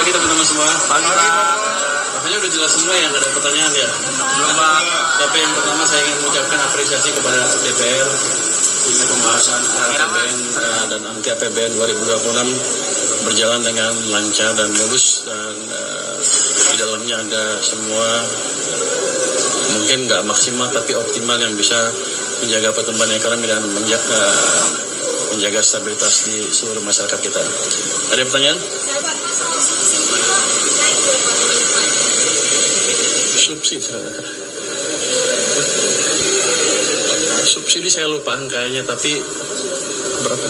pagi teman-teman semua. Pagi Pak. Makanya udah jelas semua ya, nggak ada pertanyaan ya. Belum Pak. Tapi yang pertama saya ingin mengucapkan apresiasi kepada DPR sehingga pembahasan APBN dan anti APBN 2026 berjalan dengan lancar dan mulus dan di dalamnya ada semua mungkin nggak maksimal tapi optimal yang bisa menjaga pertumbuhan ekonomi dan menjaga stabilitas di seluruh masyarakat kita. Ada pertanyaan? Subsidi saya lupa angkanya, tapi berapa?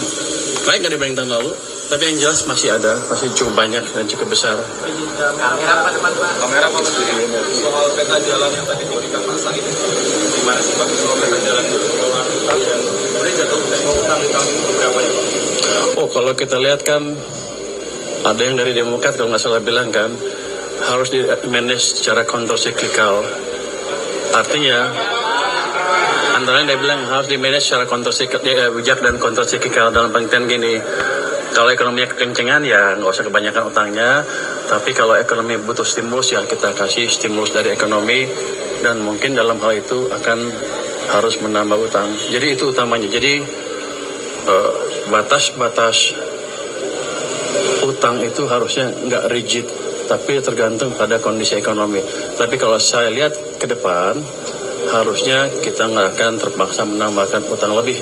Naik nggak dibanding tahun lalu, tapi yang jelas masih ada, masih cukup banyak dan cukup besar. Kamera Pak depan Pak. Kamera Pak. Soal peta jalan yang tadi diberikan Pak Said, gimana sih Pak soal peta jalan itu? Dan boleh jatuh tempo utang di tahun ini berapa ya Pak? Oh, kalau kita lihat kan ada yang dari Demokrat kalau nggak salah bilang kan harus di manage secara countercyclical. Artinya antara lain dia bilang harus di manage secara bijak dan countercyclical dalam pengertian gini. Kalau ekonominya kekencengan ya nggak usah kebanyakan utangnya, tapi kalau ekonomi butuh stimulus ya kita kasih stimulus dari ekonomi dan mungkin dalam hal itu akan harus menambah utang. Jadi itu utamanya. Jadi batas-batas utang itu harusnya nggak rigid, tapi tergantung pada kondisi ekonomi. Tapi kalau saya lihat ke depan, harusnya kita nggak akan terpaksa menambahkan utang lebih.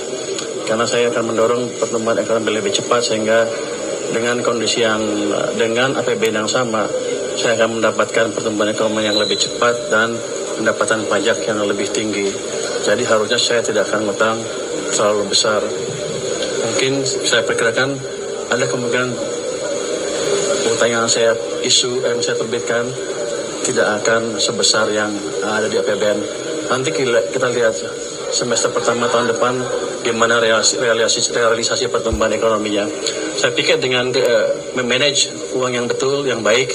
Karena saya akan mendorong pertumbuhan ekonomi lebih cepat, sehingga dengan kondisi yang, dengan APBN yang sama, saya akan mendapatkan pertumbuhan ekonomi yang lebih cepat dan pendapatan pajak yang lebih tinggi. Jadi harusnya saya tidak akan utang terlalu besar. Mungkin saya perkirakan ada kemungkinan utang yang saya terbitkan tidak akan sebesar yang ada di APBN. Nanti kita lihat semester pertama tahun depan gimana realisasi pertumbuhan ekonominya. Saya pikir dengan memanage uang yang betul, yang baik,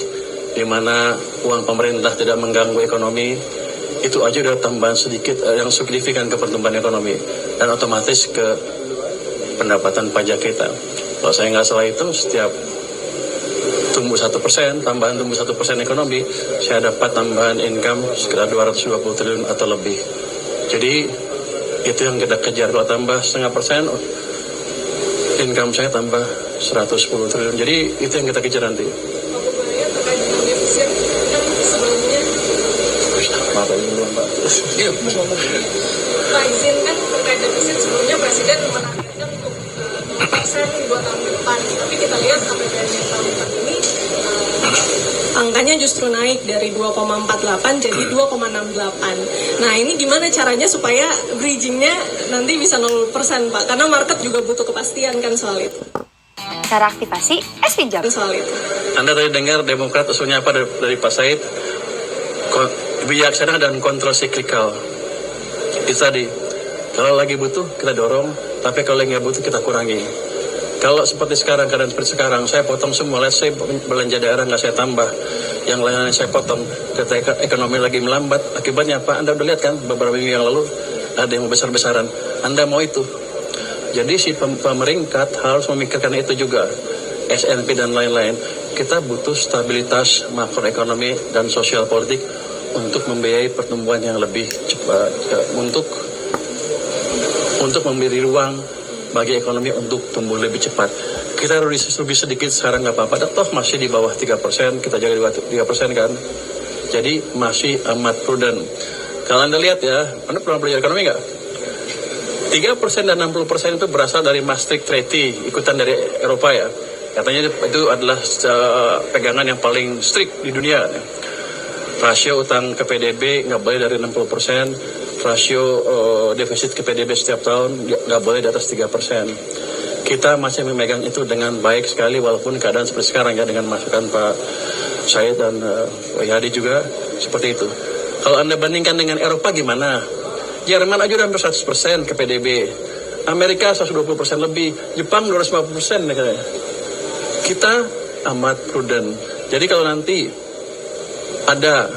di mana uang pemerintah tidak mengganggu ekonomi, itu aja udah tambahan sedikit yang signifikan ke pertumbuhan ekonomi dan otomatis ke pendapatan pajak kita. Kalau saya nggak salah itu setiap tumbuh 1%, tambahan tumbuh 1% ekonomi, saya dapat tambahan income sekitar 220 triliun atau lebih. Jadi itu yang kita kejar. Kalau tambah 0,5%, income saya tambah 110 triliun. Jadi itu yang kita kejar nanti. Maaf ini belum Pak. Pak izin kan terkait defisit sebelumnya Presiden menargetkan untuk 2% 2 tahun ke depan. Tapi kita lihat APBN yang tahun ini angkanya justru naik dari 2,48 jadi 2,68. Nah ini gimana caranya supaya bridgingnya nanti bisa 0% Pak? Karena market juga butuh kepastian kan soal itu. Cara aktivasi S-Pinjam. Soal itu. Anda tadi dengar Demokrat usulnya apa dari Pak Said? Bijaksana dan kontrol siklikal. Itu tadi. Kalau lagi butuh kita dorong, tapi kalau lagi nggak butuh kita kurangi. Kalau seperti sekarang, keadaan seperti sekarang, saya potong semua. Saya belanja daerah nggak saya tambah. Yang lainnya saya potong. Ketika ekonomi lagi melambat, akibatnya apa? Anda udah lihat kan beberapa minggu yang lalu ada yang besar-besaran. Anda mau itu. Jadi si pemerintah harus memikirkan itu juga. SNP dan lain-lain. Kita butuh stabilitas makroekonomi dan sosial politik untuk membiayai pertumbuhan yang lebih cepat, untuk memberi ruang bagi ekonomi untuk tumbuh lebih cepat. Kita harus lebih sedikit sekarang nggak apa-apa, toh masih di bawah 3%, kita jaga di bawah 3% kan. Jadi masih amat prudent. Kalau Anda lihat ya, Anda pernah belajar ekonomi nggak? 3% dan 60% itu berasal dari Maastricht Treaty, ikutan dari Eropa ya. Katanya itu adalah pegangan yang paling strict di dunia. Rasio utang ke PDB nggak boleh dari 60%, rasio defisit ke PDB setiap tahun nggak boleh di atas 3%. Kita masih memegang itu dengan baik sekali walaupun keadaan seperti sekarang ya, dengan masukan Pak Said dan Pak Yadi juga seperti itu. Kalau Anda bandingkan dengan Eropa gimana? Jerman aja udah hampir 100% ke PDB, Amerika 120% lebih, Jepang 250% katanya. Kita amat prudent. Jadi kalau nanti ada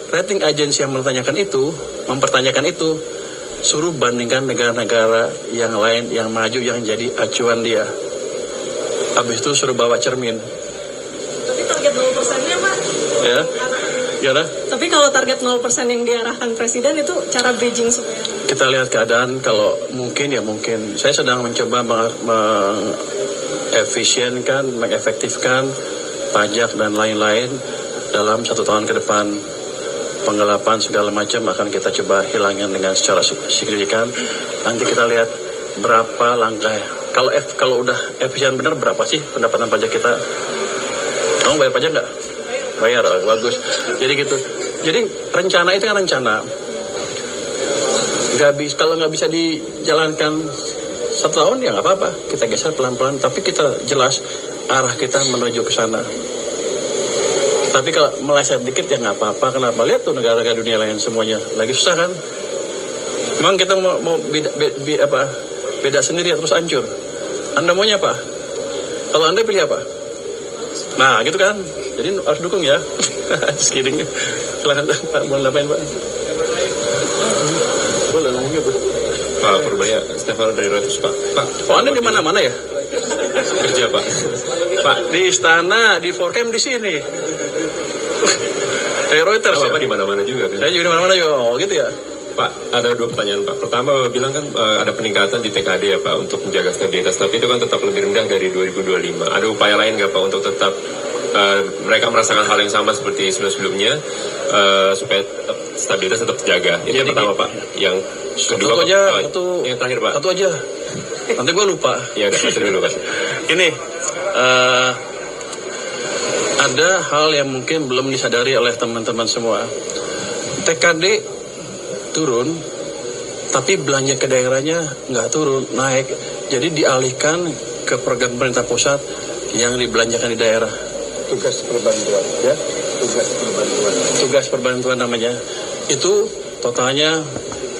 rating agensi yang mempertanyakan itu, suruh bandingkan negara-negara yang lain yang maju yang jadi acuan dia. Habis itu suruh bawa cermin. Tapi target 0% Ya, gimana? Tapi kalau target 0% yang diarahkan Presiden itu cara bridging supaya... Kita lihat keadaan, kalau mungkin ya mungkin. Saya sedang mencoba mengefisienkan, mengefektifkan pajak dan lain-lain dalam 1 tahun ke depan. Penggelapan segala macam akan kita coba hilangkan dengan secara signifikan. Nanti kita lihat berapa langkah. Kalau udah efisien benar, berapa sih pendapatan pajak kita? Kamu bayar pajak nggak? Bayar, bagus. Jadi gitu. Jadi rencana itu kan rencana. Kalau nggak bisa dijalankan 1 tahun ya nggak apa-apa. Kita geser pelan-pelan. Tapi kita jelas arah kita menuju ke sana. Tapi kalau meleset dikit ya nggak apa-apa. Kenapa? Lihat tuh negara-negara dunia lain semuanya lagi susah kan? Memang kita mau beda sendiri terus hancur. Anda maunya apa? Kalau Anda pilih apa? Nah gitu kan. Jadi harus dukung ya. Just kidding. Silahkan Pak, mau ngapain Pak? Boleh ngomongnya Pak. Pak Purbaya, Stefano dari Reuters Pak. Oh Anda di mana-mana ya? Kerja Pak. Pak di istana, di Forcam di sini. Dari Reuters ya? Bapak di mana-mana juga kan? Saya juga di mana-mana juga. Oh gitu ya? Pak, ada 2 pertanyaan Pak. Pertama, Bapak bilang kan ada peningkatan di TKD ya Pak untuk menjaga stabilitas, tapi itu kan tetap lebih rendah dari 2025. Ada upaya lain nggak Pak untuk tetap mereka merasakan hal yang sama seperti sebelumnya supaya tetap stabilitas tetap terjaga? Ini yang pertama Pak. Yang kedua Satu aja, yang terakhir Pak. Satu aja. Nanti gue lupa. Ya udah, satu dulu Pak. Ini ada hal yang mungkin belum disadari oleh teman-teman semua. TKD turun, tapi belanja ke daerahnya nggak turun, naik. Jadi dialihkan ke program pemerintah pusat yang dibelanjakan di daerah. Tugas perbantuan, ya. Tugas perbantuan namanya. Itu totalnya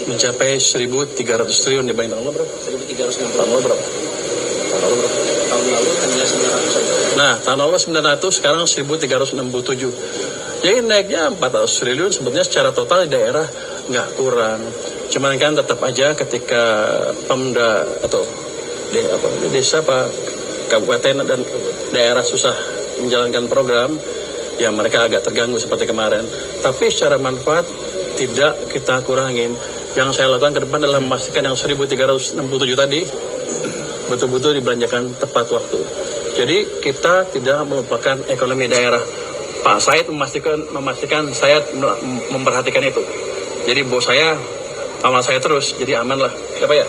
mencapai 1.300 triliun dibanding tahun lalu berapa? 1.360. Tahun lalu berapa? Tahun lalu hanya 900. Nah, tahun lalu 900, sekarang 1.367. Jadi naiknya 400 triliun sebetulnya secara total di daerah nggak kurang. Cuman kan tetap aja ketika Pemda atau desa kabupaten dan daerah susah menjalankan program, ya mereka agak terganggu seperti kemarin. Tapi secara manfaat tidak kita kurangin. Yang saya lakukan ke depan adalah memastikan yang 1.367 tadi betul-betul dibelanjakan tepat waktu. Jadi kita tidak melupakan ekonomi daerah. Pak Said memastikan saya memperhatikan itu. Jadi bos saya sama saya terus, jadi aman lah. Siapa ya?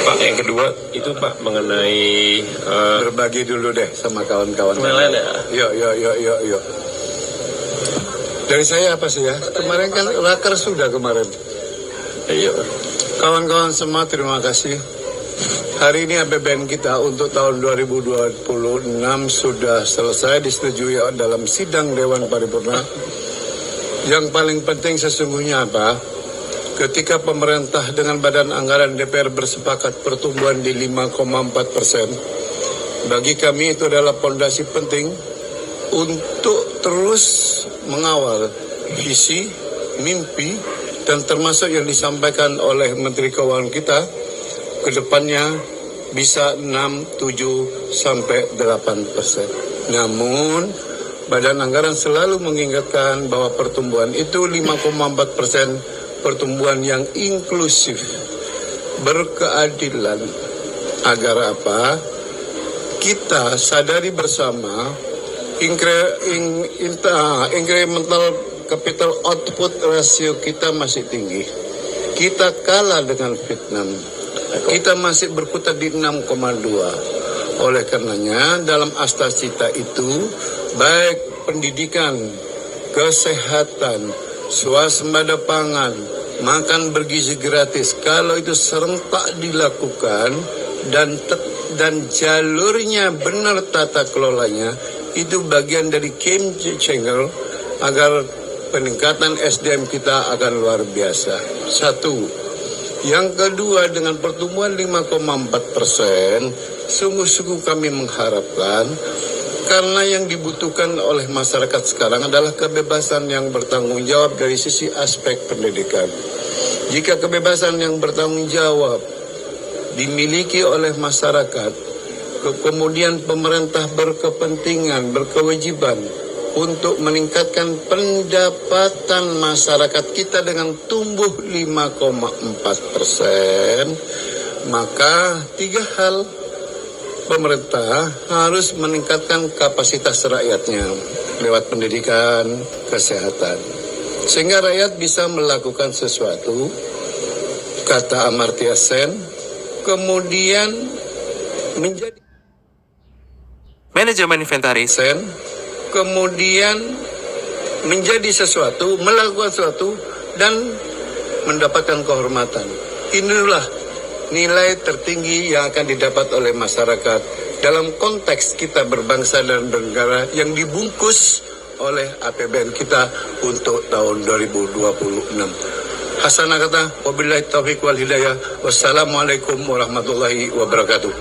Pak, yang kedua itu Pak mengenai berbagi dulu deh sama kawan-kawan lain ya. Yuk. Dari saya apa sih ya? Kemarin kan raker sudah kemarin. Iya. Kawan-kawan semua terima kasih. Hari ini APBN kita untuk tahun 2026 sudah selesai disetujui dalam sidang Dewan Paripurna. Yang paling penting sesungguhnya apa? Ketika pemerintah dengan Badan Anggaran DPR bersepakat pertumbuhan di 5,4%, bagi kami itu adalah fondasi penting untuk terus mengawal visi, mimpi, dan termasuk yang disampaikan oleh Menteri Keuangan kita, ke depannya bisa 6, 7, sampai 8%. Namun, Badan Anggaran selalu mengingatkan bahwa pertumbuhan itu 5,4%, pertumbuhan yang inklusif, berkeadilan. Agar apa? Kita sadari bersama incremental capital output rasio kita masih tinggi. Kita kalah dengan Vietnam. Kita masih berkutat di 6,2. Oleh karenanya dalam Astacita itu baik pendidikan, kesehatan, swasembada pangan, makan bergizi gratis, kalau itu serentak dilakukan dan jalurnya benar tata kelolanya, itu bagian dari game changer agar peningkatan SDM kita akan luar biasa. Satu. Yang kedua, dengan pertumbuhan 5,4%, sungguh-sungguh kami mengharapkan, karena yang dibutuhkan oleh masyarakat sekarang adalah kebebasan yang bertanggung jawab dari sisi aspek pendidikan. Jika kebebasan yang bertanggung jawab dimiliki oleh masyarakat, kemudian pemerintah berkepentingan, berkewajiban untuk meningkatkan pendapatan masyarakat kita dengan tumbuh 5,4%, maka 3 hal. Pemerintah harus meningkatkan kapasitas rakyatnya lewat pendidikan, kesehatan, sehingga rakyat bisa melakukan sesuatu, kata Amartya Sen, kemudian menjadi Manajemen inventaris. kemudian menjadi sesuatu, melakukan sesuatu, dan mendapatkan kehormatan. Inilah nilai tertinggi yang akan didapat oleh masyarakat dalam konteks kita berbangsa dan bernegara yang dibungkus oleh APBN kita untuk tahun 2026. Hasanah kata, wabillahi taufiq wal hidayah, wassalamualaikum warahmatullahi wabarakatuh.